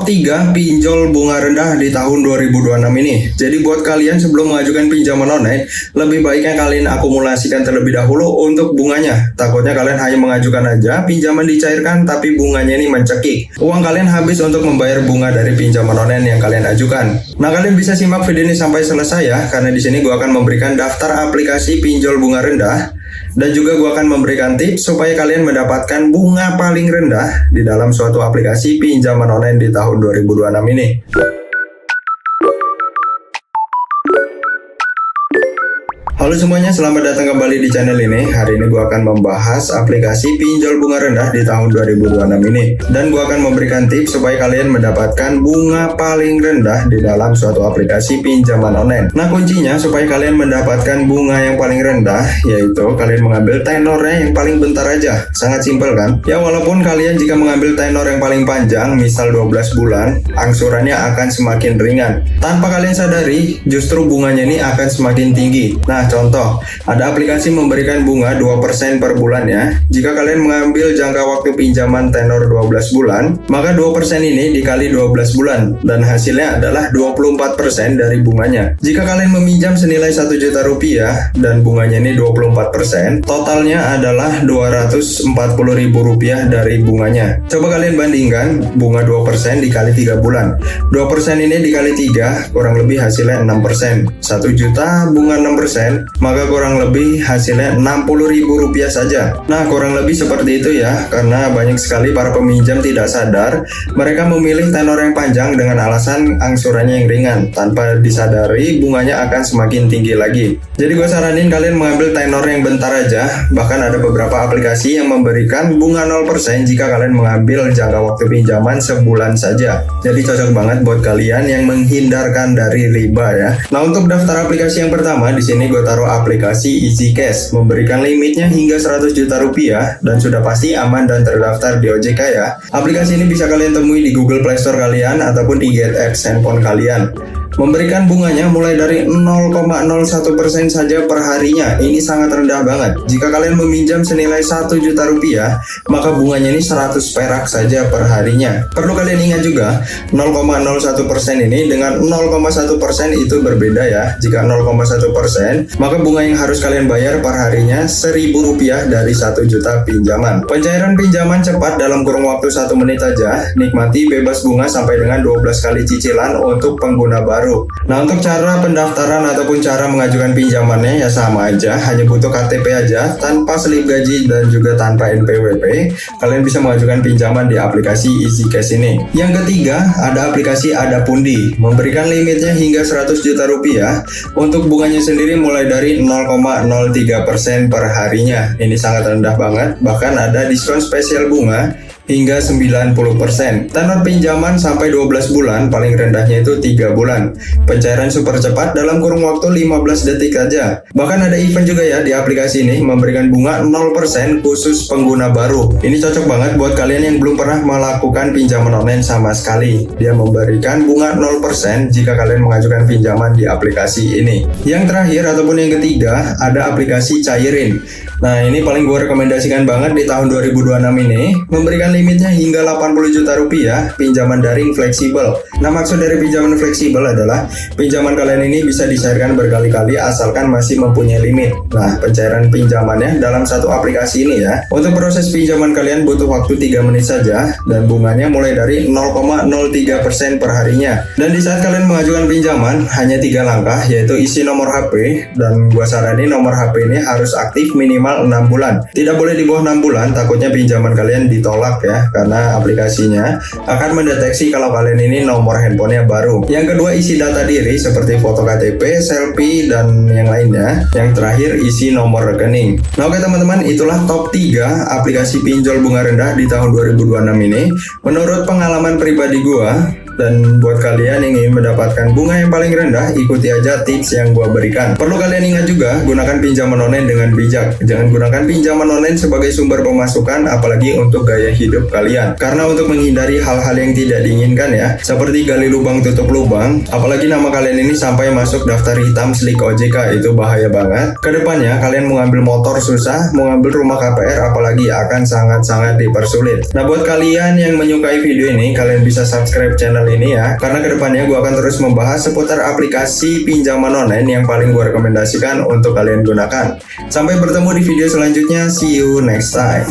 Top 3 pinjol bunga rendah di tahun 2026 ini. Jadi buat kalian sebelum mengajukan pinjaman online, lebih baiknya kalian akumulasikan terlebih dahulu untuk bunganya. Takutnya kalian hanya mengajukan aja, pinjaman dicairkan tapi bunganya ini mencekik. Uang kalian habis untuk membayar bunga dari pinjaman online yang kalian ajukan. Nah, kalian bisa simak video ini sampai selesai ya, karena di sini gua akan memberikan daftar aplikasi pinjol bunga rendah. Dan juga gue akan memberikan tips supaya kalian mendapatkan bunga paling rendah di dalam suatu aplikasi pinjaman online di tahun 2026 ini. Halo semuanya, selamat datang kembali di channel ini. Hari ini gue akan membahas aplikasi pinjol bunga rendah di tahun 2026 ini. Dan gue akan memberikan tips supaya kalian mendapatkan bunga paling rendah di dalam suatu aplikasi pinjaman online. Nah, kuncinya supaya kalian mendapatkan bunga yang paling rendah, yaitu kalian mengambil tenornya yang paling bentar aja. Sangat simpel kan? Ya, walaupun kalian jika mengambil tenor yang paling panjang, misal 12 bulan, angsurannya akan semakin ringan. Tanpa kalian sadari, justru bunganya ini akan semakin tinggi. Nah, contoh, ada aplikasi memberikan bunga 2% per bulan ya. Jika kalian mengambil jangka waktu pinjaman tenor 12 bulan, maka 2% ini dikali 12 bulan dan hasilnya adalah 24% dari bunganya. Jika kalian meminjam senilai 1 juta rupiah dan bunganya ini 24%, totalnya adalah 240 ribu rupiah dari bunganya. Coba kalian bandingkan bunga 2% dikali 3 bulan. 2% ini dikali 3 kurang lebih hasilnya 6%. 1 juta bunga 6%, maka kurang lebih hasilnya 60 ribu rupiah saja. Nah, kurang lebih seperti itu ya, karena banyak sekali para peminjam tidak sadar mereka memilih tenor yang panjang dengan alasan angsurannya yang ringan, tanpa disadari bunganya akan semakin tinggi lagi. Jadi gue saranin kalian mengambil tenor yang bentar aja. Bahkan ada beberapa aplikasi yang memberikan bunga 0% jika kalian mengambil jangka waktu pinjaman sebulan saja. Jadi cocok banget buat kalian yang menghindarkan dari riba ya. Nah, untuk daftar aplikasi yang pertama, di sini gue taruh aplikasi Easy Cash, memberikan limitnya hingga 100 juta rupiah dan sudah pasti aman dan terdaftar di OJK ya. Aplikasi ini bisa kalian temui di Google Play Store kalian ataupun di Get Apps handphone kalian. Memberikan bunganya mulai dari 0,01% saja per harinya. Ini sangat rendah banget. Jika kalian meminjam senilai 1 juta rupiah, maka bunganya ini 100 perak saja per harinya. Perlu kalian ingat juga, 0,01% ini dengan 0,1% itu berbeda ya. Jika 0,1%, maka bunga yang harus kalian bayar per harinya 1.000 rupiah dari 1 juta pinjaman. Pencairan pinjaman cepat dalam kurun waktu 1 menit aja. Nikmati bebas bunga sampai dengan 12 kali cicilan untuk pengguna baru. Nah, untuk cara pendaftaran ataupun cara mengajukan pinjamannya ya sama aja, hanya butuh KTP aja, tanpa slip gaji dan juga tanpa NPWP. Kalian bisa mengajukan pinjaman di aplikasi Easy Cash ini. Yang ketiga, ada aplikasi Adapundi, memberikan limitnya hingga 100 juta rupiah. Untuk bunganya sendiri mulai dari 0,03% per harinya. Ini sangat rendah banget, bahkan ada diskon spesial bunga hingga 90%. Tenor pinjaman sampai 12 bulan, paling rendahnya itu 3 bulan. Pencairan super cepat dalam kurun waktu 15 detik aja. Bahkan ada event juga ya di aplikasi ini, memberikan bunga 0% khusus pengguna baru. Ini cocok banget buat kalian yang belum pernah melakukan pinjaman online sama sekali. Dia memberikan bunga 0% jika kalian mengajukan pinjaman di aplikasi ini. Yang terakhir ataupun yang ketiga, ada aplikasi Cairin. Nah, ini paling gue rekomendasikan banget di tahun 2026 ini, memberikan limitnya hingga 80 juta rupiah, pinjaman daring fleksibel. Nah, maksud dari pinjaman fleksibel adalah pinjaman kalian ini bisa dicairkan berkali-kali asalkan masih mempunyai limit. Nah, pencairan pinjamannya dalam satu aplikasi ini ya. Untuk proses pinjaman kalian butuh waktu 3 menit saja dan bunganya mulai dari 0,03% per harinya. Dan di saat kalian mengajukan pinjaman hanya 3 langkah, yaitu isi nomor HP, dan gua saranin nomor HP ini harus aktif minimal 6 bulan. Tidak boleh di bawah 6 bulan, takutnya pinjaman kalian ditolak ya, karena aplikasinya akan mendeteksi kalau kalian ini nomor handphonenya baru. Yang kedua, isi data diri seperti foto KTP, selfie, dan yang lainnya. Yang terakhir, isi nomor rekening. Nah, oke teman-teman, itulah top 3 aplikasi pinjol bunga rendah di tahun 2026 ini. Menurut pengalaman pribadi gua, Dan buat kalian yang ingin mendapatkan bunga yang paling rendah, ikuti aja tips yang gua berikan. Perlu kalian ingat juga, gunakan pinjaman online dengan bijak. Jangan gunakan pinjaman online sebagai sumber pemasukan, apalagi untuk gaya hidup kalian. Karena untuk menghindari hal-hal yang tidak diinginkan ya, seperti gali lubang tutup lubang, apalagi nama kalian ini sampai masuk daftar hitam slik OJK, itu bahaya banget. Kedepannya kalian mau ngambil motor susah, mau ngambil rumah KPR apalagi akan sangat-sangat dipersulit. Nah buat kalian yang menyukai video ini, kalian bisa subscribe channel ini ya, karena kedepannya gue akan terus membahas seputar aplikasi pinjaman online yang paling gue rekomendasikan untuk kalian gunakan. Sampai bertemu di video selanjutnya, see you next time.